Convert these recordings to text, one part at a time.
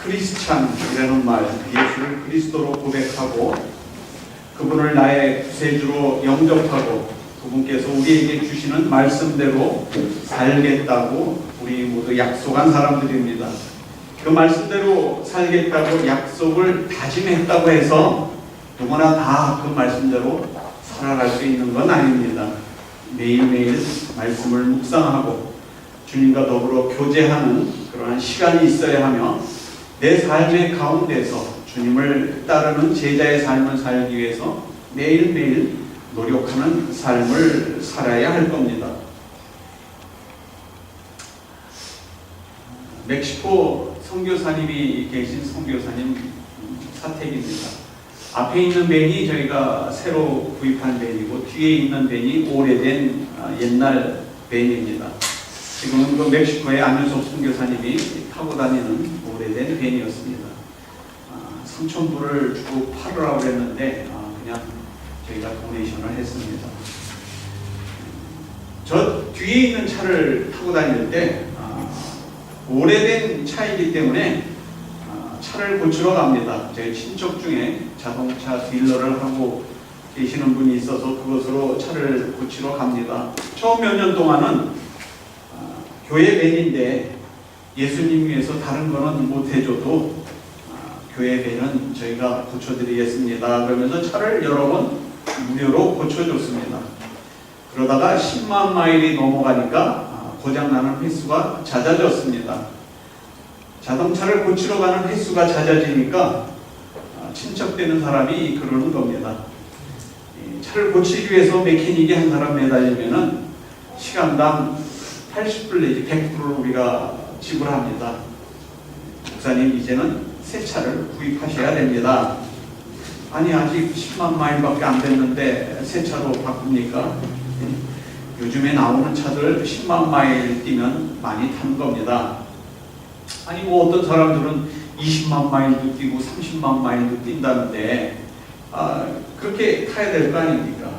크리스찬이라는 말, 예수를 그리스도로 고백하고 그분을 나의 구세주로 영접하고 그분께서 우리에게 주시는 말씀대로 살겠다고 우리 모두 약속한 사람들입니다. 그 말씀대로 살겠다고 약속을 다짐했다고 해서 누구나 다 그 말씀대로 살아갈 수 있는 건 아닙니다. 매일매일 말씀을 묵상하고 주님과 더불어 교제하는 그러한 시간이 있어야 하며 내 삶의 가운데서 주님을 따르는 제자의 삶을 살기 위해서 매일매일 노력하는 삶을 살아야 할 겁니다. 멕시코 선교사님이 계신 선교사님 사택입니다. 앞에 있는 밴이 저희가 새로 구입한 밴이고 뒤에 있는 밴이 오래된 옛날 밴입니다. 지금은 그 멕시코의 안윤석 선교사님이 타고 다니는 오래된 밴이었습니다. 3,000불을 주고 팔으라고 했는데 그냥 저희가 도네이션을 했습니다. 저 뒤에 있는 차를 타고 다닐 때 오래된 차이기 때문에 차를 고치러 갑니다. 제 친척 중에 자동차 딜러를 하고 계시는 분이 있어서 그것으로 차를 고치러 갑니다. 처음 몇 년 동안은 교회 밴인데 예수님 위해서 다른 거는 못 해줘도 교회 밴은 저희가 고쳐드리겠습니다. 그러면서 차를 여러 번 무료로 고쳐줬습니다. 그러다가 10만 마일이 넘어가니까 고장나는 횟수가 잦아졌습니다. 자동차를 고치러 가는 횟수가 잦아지니까 친척되는 사람이 그러는 겁니다. 차를 고치기 위해서 메케닉이 한 사람 매달리면은 시간당 80불 내지 100불을 우리가 지불합니다. 목사님 이제는 새 차를 구입하셔야 됩니다. 아니 아직 10만 마일밖에 안 됐는데 새 차로 바꿉니까? 요즘에 나오는 차들 10만 마일 뛰면 많이 탄 겁니다. 아니 뭐 어떤 사람들은 20만 마일도 뛰고 30만 마일도 뛴다는데 그렇게 타야 될 거 아닙니까?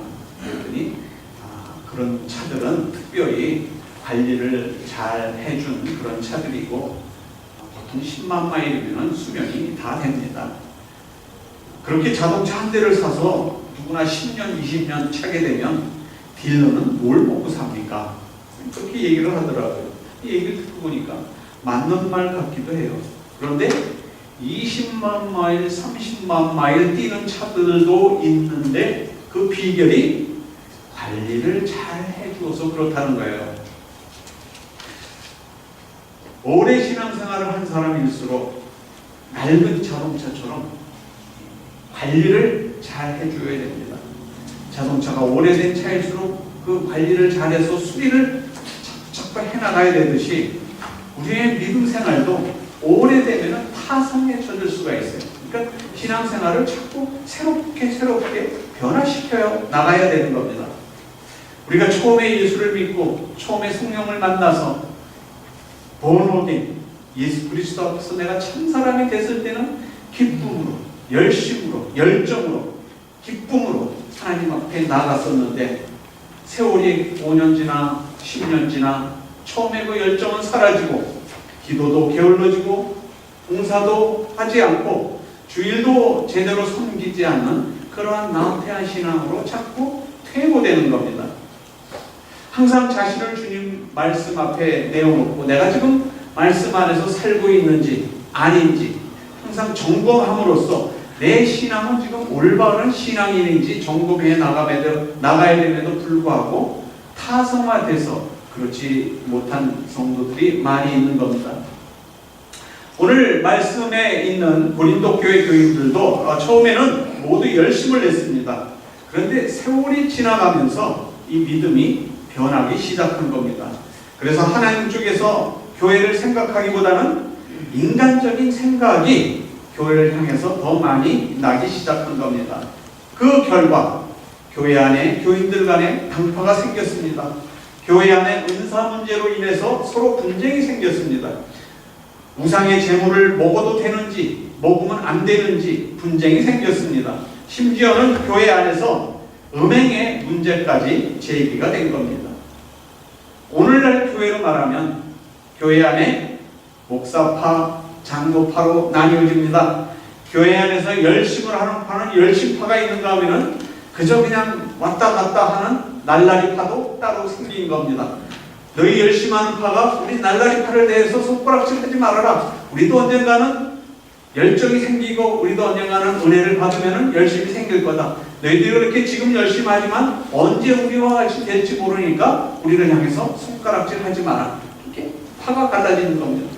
그랬더니 그런 차들은 특별히 관리를 잘 해준 그런 차들이고 보통 10만 마일이면 수명이 다 됩니다. 그렇게 자동차 한 대를 사서 누구나 10년, 20년 차게 되면 딜러는 뭘 먹고 삽니까? 그렇게 얘기를 하더라고요. 이 얘기를 듣고 보니까 맞는 말 같기도 해요. 그런데 20만 마일, 30만 마일 뛰는 차들도 있는데 그 비결이 관리를 잘 해주어서 그렇다는 거예요. 오래 신앙생활을 한 사람일수록 낡은 자동차처럼 관리를 잘 해줘야 됩니다. 자동차가 오래된 차일수록 그 관리를 잘해서 수리를 자꾸 해나가야 되듯이 우리의 믿음 생활도 오래되면 타성에 젖을 수가 있어요. 그러니까 신앙생활을 자꾸 새롭게 변화시켜 나가야 되는 겁니다. 우리가 처음에 예수를 믿고 처음에 성령을 만나서 본어긴 예수 그리스도 앞에서 내가 참 사람이 됐을 때는 기쁨으로, 열심으로, 열정으로, 기쁨으로 하나님 앞에 나아갔었는데 세월이 5년 지나 10년 지나 처음에 그 열정은 사라지고 기도도 게을러지고 봉사도 하지 않고 주일도 제대로 섬기지 않는 그러한 나태한 신앙으로 자꾸 퇴보되는 겁니다. 항상 자신을 주님 말씀 앞에 내어놓고 내가 지금 말씀 안에서 살고 있는지 아닌지 항상 점검함으로써 내 신앙은 지금 올바른 신앙인인지 점검해 나가야 됨에도 불구하고 타성화돼서 그렇지 못한 성도들이 많이 있는 겁니다. 오늘 말씀에 있는 고린도 교회 교인들도 처음에는 모두 열심을 냈습니다. 그런데 세월이 지나가면서 이 믿음이 변하기 시작한 겁니다. 그래서 하나님 쪽에서 교회를 생각하기보다는 인간적인 생각이 교회를 향해서 더 많이 나기 시작한 겁니다. 그 결과 교회 안에 교인들 간에 당파가 생겼습니다. 교회 안에 은사 문제로 인해서 서로 분쟁이 생겼습니다. 우상의 제물을 먹어도 되는지 먹으면 안 되는지 분쟁이 생겼습니다. 심지어는 교회 안에서 음행의 문제까지 제기가 된 겁니다. 오늘날 교회로 말하면 교회 안에 목사파, 장로파로 나뉘어집니다. 교회 안에서 열심을 하는 파는 열심파가 있는가 하면은 그저 그냥 왔다 갔다 하는 날라리파도 따로 생긴 겁니다. 너희 열심하는 파가 우리 날라리파를 대해서 손가락질하지 말아라. 우리도 언젠가는 열정이 생기고 우리도 언젠가는 은혜를 받으면 열심히 생길 거다. 너희들이 그렇게 지금 열심히 하지만 언제 우리와 같이 될지 모르니까 우리를 향해서 손가락질하지 마라. 이렇게 파가 갈라지는 겁니다.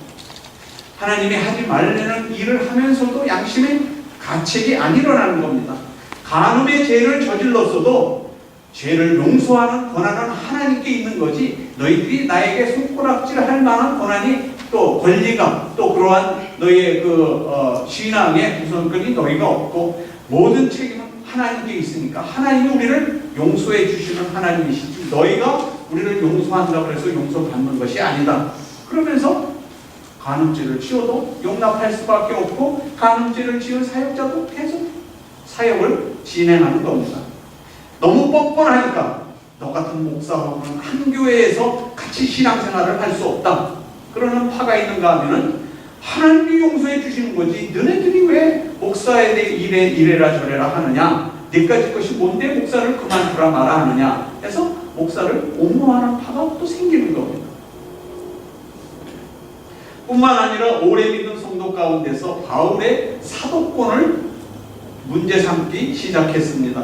하나님이 하지 말라는 일을 하면서도 양심의 가책이 안 일어나는 겁니다. 간음의 죄를 저질렀어도 죄를 용서하는 권한은 하나님께 있는 거지 너희들이 나에게 손가락질할 만한 권한이 또 권리가 또 그러한 너희의 신앙의 우선권이 너희가 없고 모든 책임은 하나님께 있으니까 하나님이 우리를 용서해 주시는 하나님이시지 너희가 우리를 용서한다고 해서 용서받는 것이 아니다. 그러면서 간음죄를 지어도 용납할 수밖에 없고 간음죄를 지은 사역자도 계속 사역을 진행하는 겁니다. 너무 뻔뻔하니까 너 같은 목사하고는 한 교회에서 같이 신앙생활을 할 수 없다. 그러는 파가 있는가 하면은 하나님이 용서해 주시는 거지 너네들이 왜 목사에 대해 이래라 저래라 하느냐 네까지 것이 뭔데 목사를 그만두라 마라 하느냐 해서 목사를 옹호하는 파가 또 생기는 겁니다. 뿐만 아니라 오래 믿은 성도 가운데서 바울의 사도권을 문제 삼기 시작했습니다.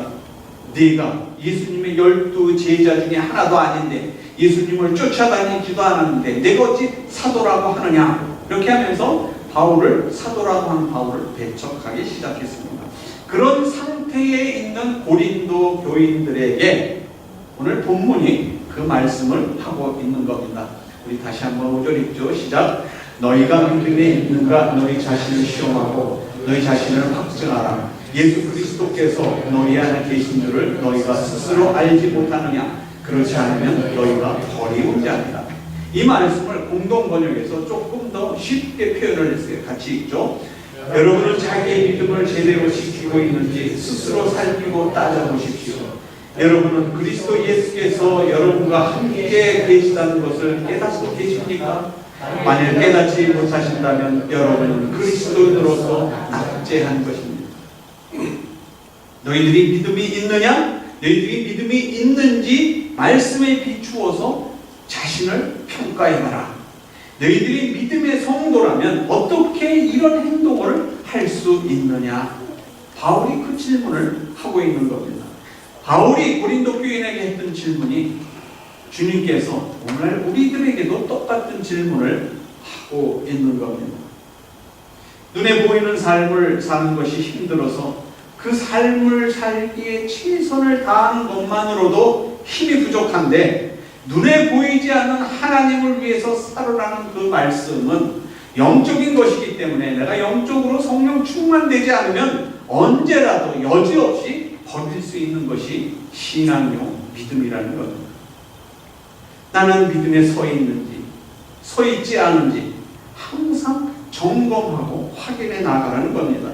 네가 예수님의 12 제자 중에 하나도 아닌데 예수님을 쫓아다니지도 않았는데 내가 어찌 사도라고 하느냐 이렇게 하면서 바울을 사도라고 하는 바울을 배척하기 시작했습니다. 그런 상태에 있는 고린도 교인들에게 오늘 본문이 그 말씀을 하고 있는 겁니다. 우리 다시 한번 5절 읽죠. 시작. 너희가 믿음에 있는가 너희 자신을 시험하고 너희 자신을 확증하라. 예수 그리스도께서 너희 안에 계신 줄을 너희가 스스로 알지 못하느냐. 그렇지 않으면 너희가 버리운 자니라. 이 말씀을 공동 번역에서 조금 더 쉽게 표현을 했어요. 같이 읽죠. 여러분은 자기의 믿음을 제대로 지키고 있는지 스스로 살피고 따져보십시오. 여러분은 그리스도 예수께서 여러분과 함께 계시다는 것을 깨닫고 계십니까? 만일 깨닫지 못하신다면 여러분은 그리스도인으로서 낙제한 것입니다. 너희들이 믿음이 있느냐? 너희들이 믿음이 있는지 말씀에 비추어서 자신을 평가해봐라. 너희들이 믿음의 성도라면 어떻게 이런 행동을 할 수 있느냐? 바울이 그 질문을 하고 있는 겁니다. 바울이 고린도 교인에게 했던 질문이 주님께서 오늘 우리들에게도 똑같은 질문을 하고 있는 겁니다. 눈에 보이는 삶을 사는 것이 힘들어서 그 삶을 살기에 최선을 다하는 것만으로도 힘이 부족한데 눈에 보이지 않는 하나님을 위해서 살으라는 그 말씀은 영적인 것이기 때문에 내가 영적으로 성령 충만되지 않으면 언제라도 여지없이 버릴 수 있는 것이 신앙용 믿음이라는 겁니다. 나는 믿음에 서 있는지 서 있지 않은지 항상 점검하고 확인해 나가라는 겁니다.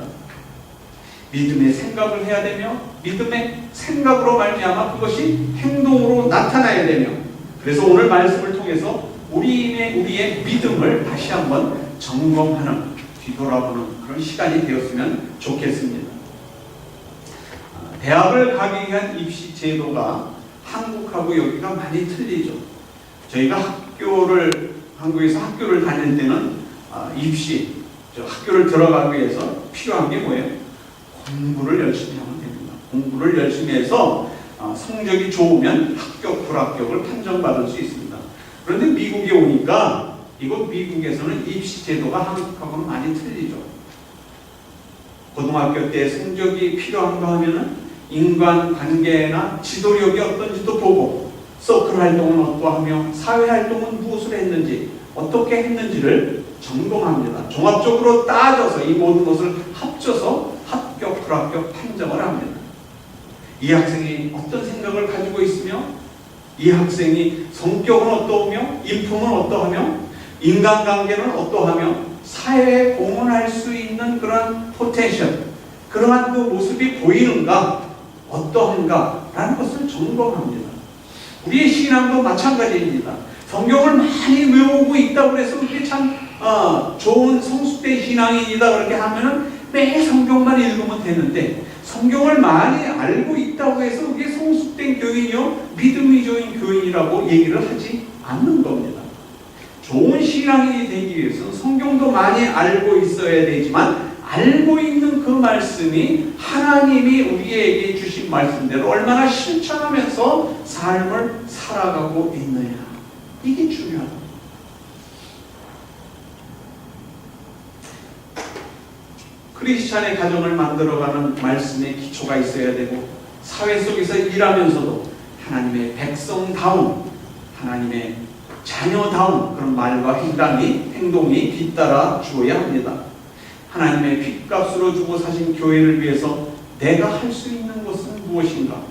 믿음의 생각을 해야 되며 믿음의 생각으로 말미암아 그것이 행동으로 나타나야 되며 그래서 오늘 말씀을 통해서 우리의 믿음을 다시 한번 점검하는 뒤돌아보는 그런 시간이 되었으면 좋겠습니다. 대학을 가기 위한 입시 제도가 한국하고 여기가 많이 틀리죠. 저희가 한국에서 학교를 다닐 때는 학교를 들어가기 위해서 필요한 게 뭐예요? 공부를 열심히 하면 됩니다. 공부를 열심히 해서 성적이 좋으면 합격, 불합격을 판정받을 수 있습니다. 그런데 미국에 오니까 미국에서는 입시 제도가 한국하고는 많이 틀리죠. 고등학교 때 성적이 필요한가 하면은 인간관계나 지도력이 어떤지도 보고 서클 활동은 어떠하며 사회 활동은 무엇을 했는지 어떻게 했는지를 점검합니다. 종합적으로 따져서 이 모든 것을 합쳐서 합격, 불합격 판정을 합니다. 이 학생이 어떤 생각을 가지고 있으며 이 학생이 성격은 어떠하며 인품은 어떠하며 인간관계는 어떠하며 사회에 공헌할 수 있는 그런 포텐셜 그러한 그 모습이 보이는가 어떠한가 라는 것을 점검합니다. 우리의 신앙도 마찬가지입니다. 성경을 많이 외우고 있다고 해서 그게 참 좋은 성숙된 신앙인이다 그렇게 하면은 매 성경만 읽으면 되는데, 성경을 많이 알고 있다고 해서 그게 성숙된 교인이요 믿음이 좋은 교인이라고 얘기를 하지 않는 겁니다. 좋은 신앙인이 되기 위해서는 성경도 많이 알고 있어야 되지만, 알고 있는 그 말씀이 하나님이 우리에게 주신 말씀대로 얼마나 실천하면서 삶을 살아가고 있느냐, 이게 중요합니다. 크리스찬의 가정을 만들어가는 말씀의 기초가 있어야 되고, 사회 속에서 일하면서도 하나님의 백성다운, 하나님의 자녀다운 그런 말과 행동이 뒤따라 주어야 합니다. 하나님의 핏값으로 주고 사신 교회를 위해서 내가 할 수 있는 것은 무엇인가?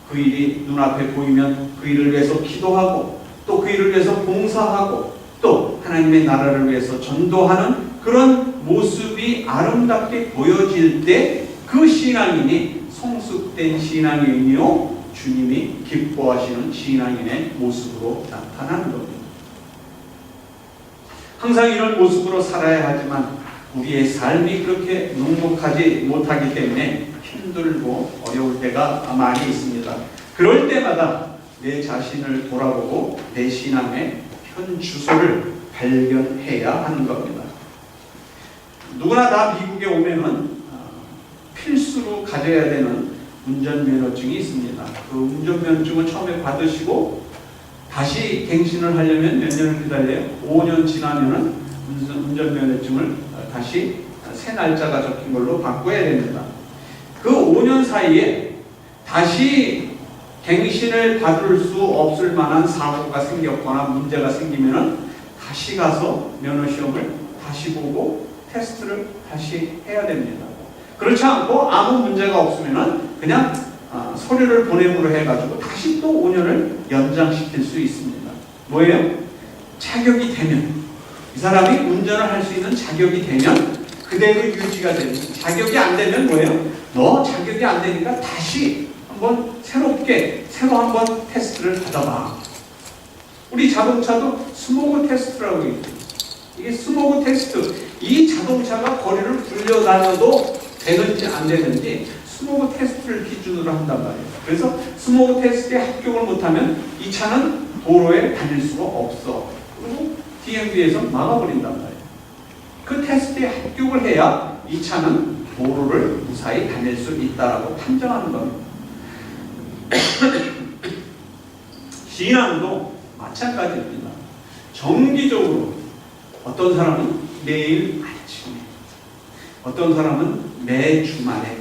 그 일이 눈앞에 보이면 그 일을 위해서 기도하고, 또 그 일을 위해서 봉사하고, 또 하나님의 나라를 위해서 전도하는 그런 모습이 아름답게 보여질 때 그 신앙인이 성숙된 신앙인이요 주님이 기뻐하시는 신앙인의 모습으로 나타나는 겁니다. 항상 이런 모습으로 살아야 하지만 우리의 삶이 그렇게 넉넉하지 못하기 때문에 힘들고 어려울 때가 많이 있습니다. 그럴 때마다 내 자신을 돌아보고 내 신앙의 현 주소를 발견해야 하는 겁니다. 누구나 다 미국에 오면은 필수로 가져야 되는 운전면허증이 있습니다. 그 운전면허증을 처음에 받으시고 다시 갱신을 하려면 몇 년을 기다려요? 5년 지나면은 운전면허증을 다시 새 날짜가 적힌 걸로 바꿔야 됩니다. 그 5년 사이에 다시 갱신을 받을 수 없을 만한 사고가 생겼거나 문제가 생기면은 다시 가서 면허시험을 다시 보고 테스트를 다시 해야 됩니다. 그렇지 않고 아무 문제가 없으면은 그냥 서류를 보내므로 해가지고 다시 또 5년을 연장시킬 수 있습니다. 뭐예요? 자격이 되면, 이 사람이 운전을 할 수 있는 자격이 되면 그대로 유지가 됩니다. 자격이 안 되면 뭐예요? 너 자격이 안 되니까 다시 한번 새로 한번 테스트를 받아봐. 우리 자동차도 스모그 테스트라고 있어요. 이게 스모그 테스트, 이 자동차가 거리를 굴려다녀도 되는지 안 되는지 스모그 테스트를 기준으로 한단 말이에요. 그래서 스모그 테스트에 합격을 못하면 이 차는 도로에 다닐 수가 없어. 그리고 DMV에서 막아버린단 말이에요. 그 테스트에 합격을 해야 이 차는 도로를 무사히 다닐 수 있다라고 판정하는 겁니다. 신앙도 마찬가지입니다. 정기적으로 어떤 사람은 매일 아침에, 어떤 사람은 매 주말에,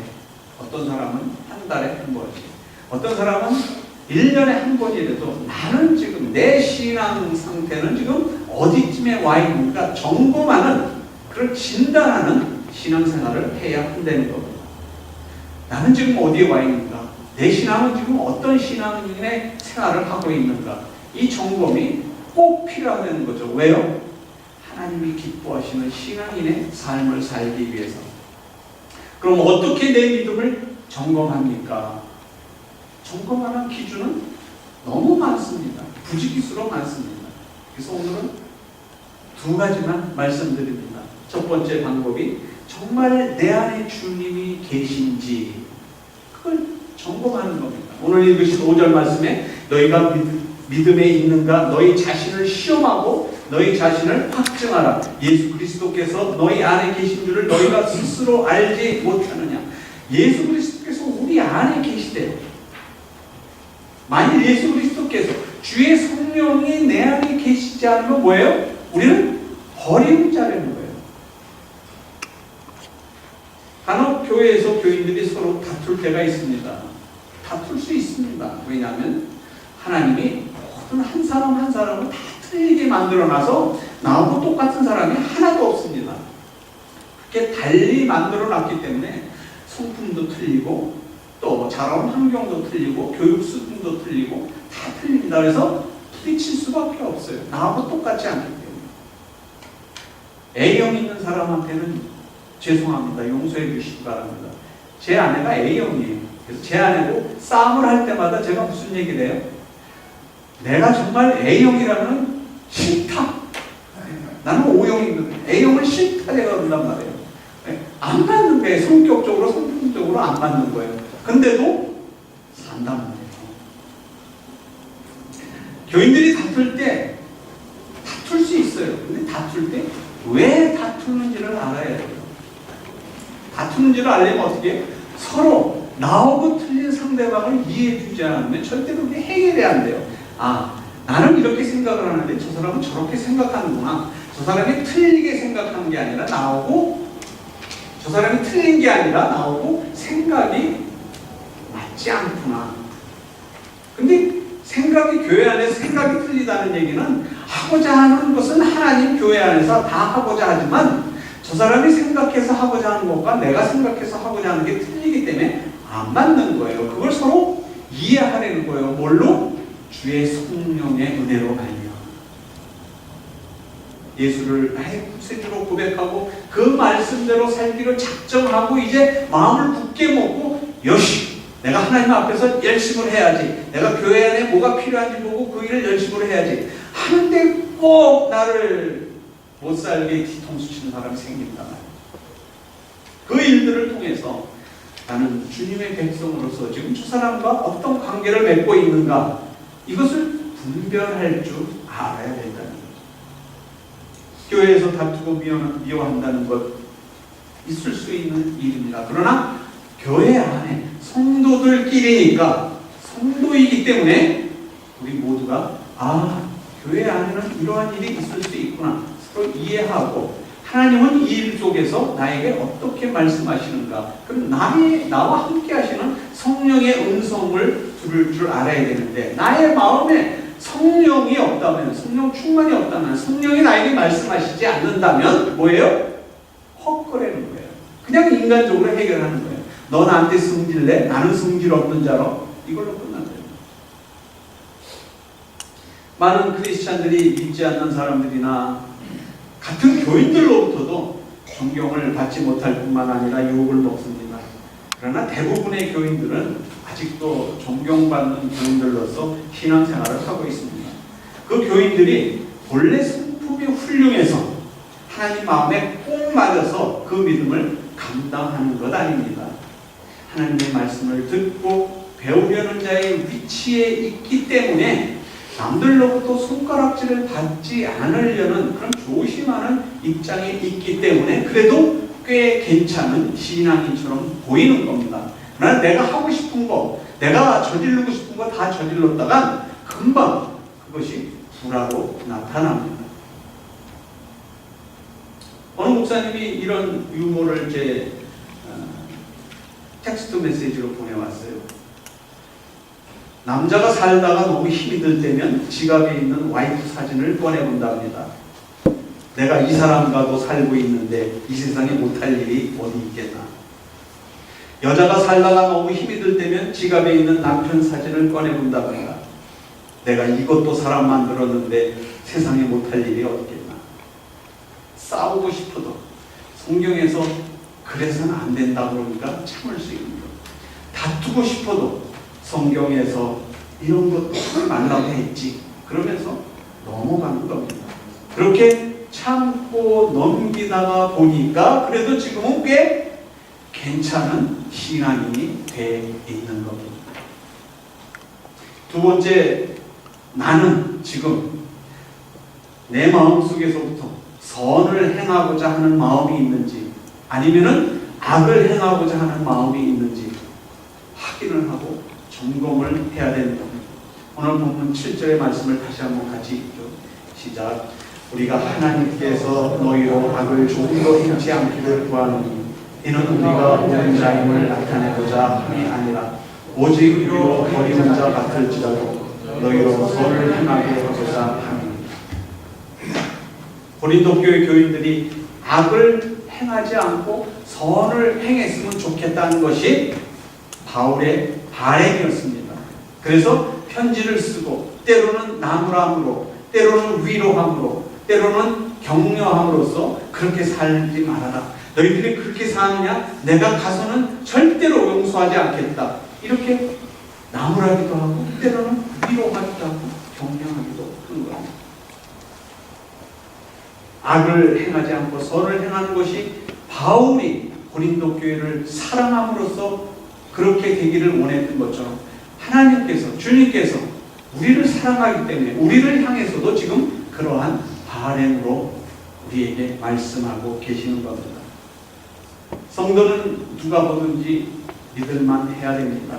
어떤 사람은 한 달에 한 번씩, 어떤 사람은 1년에 한 번이라도 나는 지금 내 신앙 상태는 지금 어디쯤에 와 있는가 점검하는, 그런 진단하는 신앙생활을 해야 한다는 겁니다. 나는 지금 어디에 와 있는가? 내 신앙은 지금 어떤 신앙인의 생활을 하고 있는가? 이 점검이 꼭 필요하다는 거죠. 왜요? 하나님이 기뻐하시는 신앙인의 삶을 살기 위해서. 그럼 어떻게 내 믿음을 점검합니까? 점검하는 기준은 너무 많습니다. 부지기수로 많습니다. 그래서 오늘은 두 가지만 말씀드립니다. 첫 번째 방법이 정말 내 안에 주님이 계신지 그걸 점검하는 겁니다. 오늘 읽으신 5절 말씀에 너희가 믿음에 있는가 너희 자신을 시험하고 너희 자신을 확증하라. 예수 그리스도께서 너희 안에 계신 줄을 너희가 스스로 알지 못하느냐. 예수 그리스도께서 우리 안에 계시대요. 만일 예수 그리스도께서 주의 성령이 내 안에 계시지 않으면 뭐예요? 우리는 버리는 자라는 거예요. 간혹 교회에서 교인들이 서로 다툴 때가 있습니다. 다툴 수 있습니다. 왜냐하면 하나님이 모든 한 사람 한 사람을 다 틀리게 만들어놔서 나하고 똑같은 사람이 하나도 없습니다. 그렇게 달리 만들어놨기 때문에 성품도 틀리고 또 자라온 환경도 틀리고 교육 수준도 틀리고 다 틀립니다. 그래서 부딪힐 수밖에 없어요. 나하고 똑같지 않기 때문에. A형 있는 사람한테는 죄송합니다. 용서해 주시기 바랍니다. 제 아내가 A형이에요. 그래서 제 아내도 싸움을 할 때마다 제가 무슨 얘기를 해요? 내가 정말 A형이라면 싫다. 나는 O형이거든요. A형은 싫다 제가 그런단 말이에요. 안 맞는 거예요. 성격적으로 성품적으로 안 맞는 거예요. 근데도 산단 말이에요. 교인들이 다툴 때 다툴 수 있어요. 근데 다툴 때 왜 다투는지를 알아야 돼요. 다투는지를 알려면 어떻게 해요? 서로 나하고 틀린 상대방을 이해해 주지 않으면 절대로 그게 해결이 안 돼요. 아, 나는 이렇게 생각을 하는데 저 사람은 저렇게 생각하는구나. 저 사람이 틀리게 생각하는 게 아니라 나하고, 저 사람이 틀린 게 아니라 나하고 생각이 맞지 않구나. 근데 생각이 교회 안에서 생각이 틀리다는 얘기는 하고자 하는 것은 하나님 교회 안에서 다 하고자 하지만 저 사람이 생각해서 하고자 하는 것과 내가 생각해서 하고자 하는 게 틀리기 때문에 안 맞는 거예요. 그걸 서로 이해하려는 거예요. 뭘로? 주의 성령의 은혜로 말미암아. 예수를 나의 구세주로 고백하고 그 말씀대로 살기를 작정하고 이제 마음을 굳게 먹고 여시! 내가 하나님 앞에서 열심을 해야지. 내가 교회 안에 뭐가 필요한지 보고 그 일을 열심을 해야지. 하는데 꼭 나를 못 살게 뒤통수 치는 사람이 생긴다. 그 일들을 통해서 나는 주님의 백성으로서 지금 저 사람과 어떤 관계를 맺고 있는가 이것을 분별할 줄 알아야 된다는 거죠. 교회에서 다투고 미워한다는 것 있을 수 있는 일입니다. 그러나 교회 안에 성도들끼리니까 성도이기 때문에 우리 모두가 교회 안에는 이러한 일이 있을 수 있구나 서로 이해하고 하나님은 이 일 속에서 나에게 어떻게 말씀하시는가 그럼 나와 함께 하시는 성령의 음성을 들을 줄 알아야 되는데 나의 마음에 성령이 없다면 성령 충만이 없다면 성령이 나에게 말씀하시지 않는다면 뭐예요? 헛거리는 거예요. 그냥 인간적으로 해결하는 거예요. 너 나한테 성질내? 나는 성질 없는 자로 이걸로 끝난대요. 많은 크리스찬들이 믿지 않는 사람들이나 같은 교인들로부터도 존경을 받지 못할 뿐만 아니라 유혹을 먹습니다. 그러나 대부분의 교인들은 아직도 존경받는 교인들로서 신앙생활을 하고 있습니다. 그 교인들이 본래 성품이 훌륭해서 하나님 마음에 꼭 맞아서 그 믿음을 감당하는 것 아닙니다. 하나님의 말씀을 듣고 배우려는 자의 위치에 있기 때문에 남들로부터 손가락질을 받지 않으려는 그런 조심하는 입장에 있기 때문에 그래도 꽤 괜찮은 신앙인처럼 보이는 겁니다. 그러나 내가 하고 싶은 거, 내가 저지르고 싶은 거 다 저질렀다간 금방 그것이 불화로 나타납니다. 어느 목사님이 이런 유머를 제 텍스트 메시지로 보내왔어요. 남자가 살다가 너무 힘이 들 때면 지갑에 있는 와이프 사진을 꺼내본답니다. 내가 이 사람과도 살고 있는데 이 세상에 못할 일이 어디 있겠나. 여자가 살다가 너무 힘이 들 때면 지갑에 있는 남편 사진을 꺼내본답니다. 내가 이것도 사람 만들었는데 세상에 못할 일이 어디겠나. 싸우고 싶어도 성경에서 그래서는 안 된다고 그러니까 참을 수 있는 것. 다투고 싶어도 성경에서 이런 것도 하지 말라고 했지. 그러면서 넘어가는 겁니다. 그렇게 참고 넘기다가 보니까 그래도 지금은 꽤 괜찮은 신앙인이 돼 있는 겁니다. 두 번째, 나는 지금 내 마음속에서부터 선을 행하고자 하는 마음이 있는지 아니면은 악을 행하고자 하는 마음이 있는지 확인을 하고 점검을 해야 되는 겁니다. 오늘 본문 7절의 말씀을 다시 한번 같이 읽죠. 시작. 우리가 하나님께서 너희로 악을 조금도 행치 않기를 구하노니 이는 우리가 옳은 자임을 나타내고자 함이 아니라 오직 우리로 버리는 자 같을지라도 너희로 선을 행하게 하고자 함이니라. 고린도 교회 교인들이 악을 행하지 않고 선을 행했으면 좋겠다는 것이 바울의 바람이었습니다. 그래서 편지를 쓰고 때로는 나무람으로 때로는 위로함으로 때로는 격려함으로써 그렇게 살지 말아라. 너희들이 그렇게 사느냐? 내가 가서는 절대로 용서하지 않겠다. 이렇게 나무라기도 하고 때로는 위로하기도 하고 격려하기도 하는 겁니다. 악을 행하지 않고 선을 행하는 것이 바울이 고린도 교회를 사랑함으로써 그렇게 되기를 원했던 것처럼 하나님께서, 주님께서 우리를 사랑하기 때문에 우리를 향해서도 지금 그러한 바램으로 우리에게 말씀하고 계시는 겁니다. 성도는 누가 보든지 믿을만 해야 됩니다.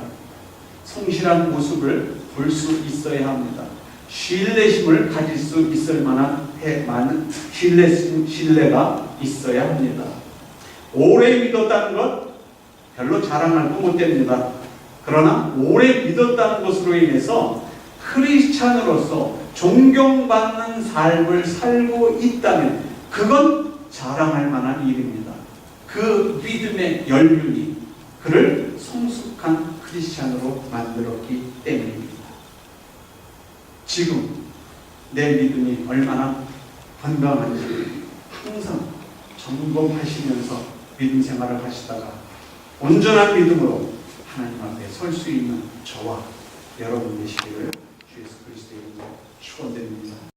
성실한 모습을 볼 수 있어야 합니다. 신뢰심을 가질 수 있을 만한 많은 신뢰가 있어야 합니다. 오래 믿었다는 것 별로 자랑할 거 못 됩니다. 그러나 오래 믿었다는 것으로 인해서 크리스찬으로서 존경받는 삶을 살고 있다면 그건 자랑할 만한 일입니다. 그 믿음의 연륜이 그를 성숙한 크리스찬으로 만들었기 때문입니다. 지금 내 믿음이 얼마나 건강한지 항상 점검하시면서 믿음 생활을 하시다가 온전한 믿음으로 하나님 앞에 설 수 있는 저와 여러분 되시기를 주 예수 그리스도의 이름으로 축원드립니다.